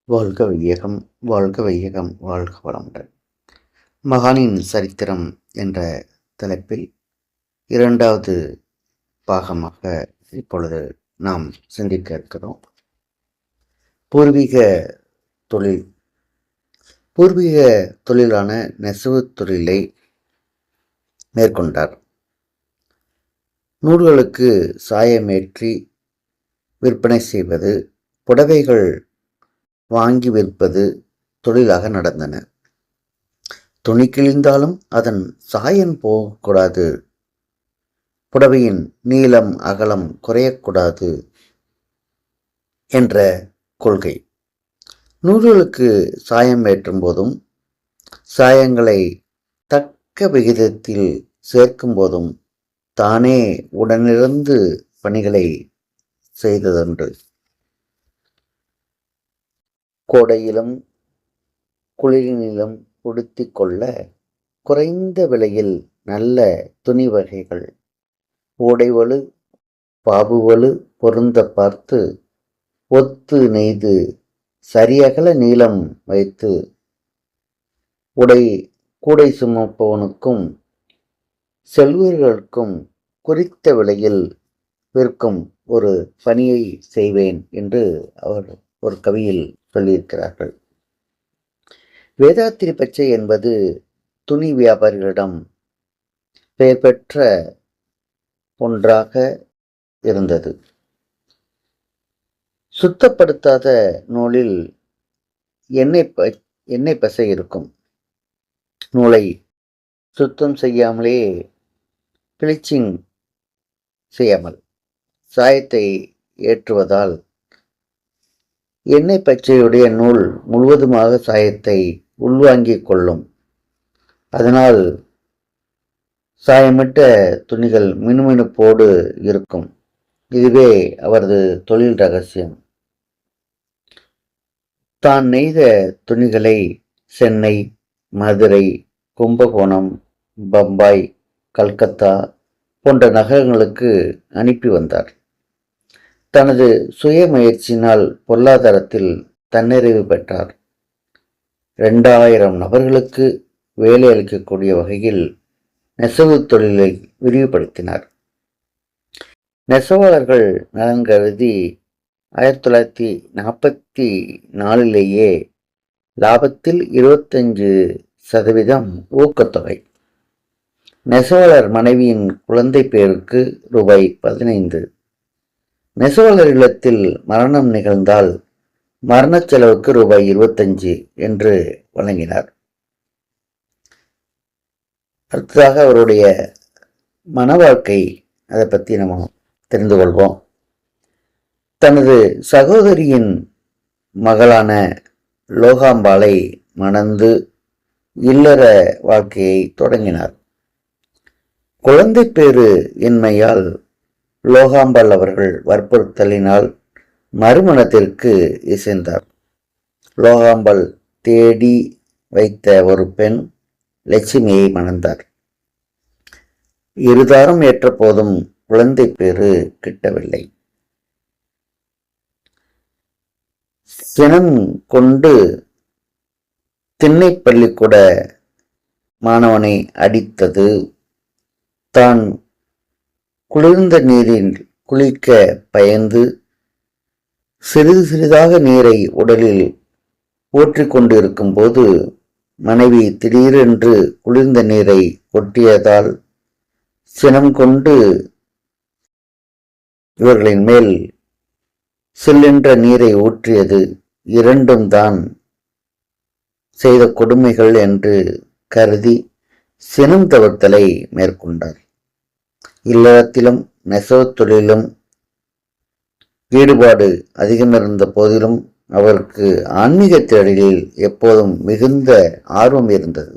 வாழ்க வையகம், வாழ்க வையகம், வாழ்க வளமுடன். மகானின் சரித்திரம் என்ற தலைப்பில் இரண்டாவது பாகமாக இப்பொழுது நாம் சிந்திக்க இருக்கிறோம். பூர்வீக தொழில். பூர்வீக தொழிலான நெசவு தொழிலை மேற்கொண்டார். நூல்களுக்கு சாயமேற்றி விற்பனை செய்வது, புடவைகள் வாங்கி விற்பது தொழிலாக நடந்தன. துணி கிழிந்தாலும் அதன் சாயம் போகக்கூடாது, புடவையின் நீளம் அகலம் குறையக்கூடாது என்ற கொள்கை. நூல்களுக்கு சாயம் ஏற்றும் போதும் சாயங்களை தக்க விகிதத்தில் சேர்க்கும் போதும் தானே உடனிருந்து பணிகளை செய்ததன்று. கோடையிலும் குளிரினிலும் உடுத்தி கொள்ள குறைந்த விலையில் நல்ல துணி வகைகள் ஓடைவலு பாபுவலு பொருந்த பார்த்து ஒத்து நெய்து சரியகல நீளம் வைத்து கூடை சுமப்பவனுக்கும் செல்வர்களுக்கும் குறித்த விலையில் விற்கும் ஒரு பணியை செய்வேன் என்று அவர் ஒரு கவியில் சொல்லியிருக்கிறார்கள். வேதாத்திரி பச்சை என்பது துணி வியாபாரிகளிடம் பெயர் பெற்ற ஒன்றாக இருந்தது. சுத்தப்படுத்தாத நூலில் எண்ணெய் பசை இருக்கும். நூலை சுத்தம் செய்யாமலே பிளீச்சிங் செய்யாமல் சாயத்தை ஏற்றுவதால் எண்ணெய் பச்சையுடைய நூல் முழுவதுமாக சாயத்தை உள்வாங்கிக் கொள்ளும். அதனால் சாயமிட்ட துணிகள் மினுமினுப்போடு இருக்கும். இதுவே அவரது தொழில் ரகசியம். தான் நெய்த துணிகளை சென்னை, மதுரை, கும்பகோணம், பம்பாய், கல்கத்தா போன்ற நகரங்களுக்கு அனுப்பி வந்தார். தனது சுய முயற்சியினால் பொருளாதாரத்தில் தன்னிறைவு பெற்றார். 2000 நபர்களுக்கு வேலை அளிக்கக்கூடிய வகையில் நெசவு தொழிலை விரிவுபடுத்தினார். நெசவாளர்கள் நலன் கருதி 1944 லாபத்தில் 25% ஊக்கத்தொகை. நெசவாளர் மனைவியின் குழந்தை பேருக்கு ரூபாய் 15. நெசவாளர் இல்லத்தில் மரணம் நிகழ்ந்தால் மரண செலவுக்கு ரூபாய் 25 என்று வழங்கினார். அடுத்ததாக அவருடைய மன வாழ்க்கை, அதை பற்றி நம்ம தெரிந்து கொள்வோம். தனது சகோதரியின் மகளான லோகாம்பாளை மணந்து இல்லற வாழ்க்கையை தொடங்கினார். குழந்தை பேறு இன்மையால் லோகாம்பாள் அவர்கள் வற்புறுத்தலினால் மறுமணத்திற்கு இசைந்தார். லோகாம்பாள் தேடி வைத்த ஒரு பெண் லட்சுமியை மணந்தார். இருதாரம் ஏற்ற போதும் குழந்தை பேறு கிட்டவில்லை. சினம் கொண்டு திண்ணை பள்ளிக்கூட மாணவனை அடித்தது, தான் குளிர்ந்த நீரில் குளிக்க பயந்து சிறிது சிறிதாக நீரை உடலில் ஊற்றிக் கொண்டிருக்கும் போது மனைவி திடீரென்று குளிர்ந்த நீரை கொட்டியதால் சினம் கொண்டு இவர்களின் மேல் சில்லென்ற நீரை ஊற்றியது. இரண்டும் தான் செய்த கொடுமைகள் என்று கருதி சினம் தவிர்த்தலை மேற்கொண்டார். இல்லறத்திலும் நெசவு தொழிலும் ஈடுபாடு அதிகமிருந்த போதிலும் அவருக்கு ஆன்மீக தேடலில் எப்போதும் மிகுந்த ஆர்வம் இருந்தது.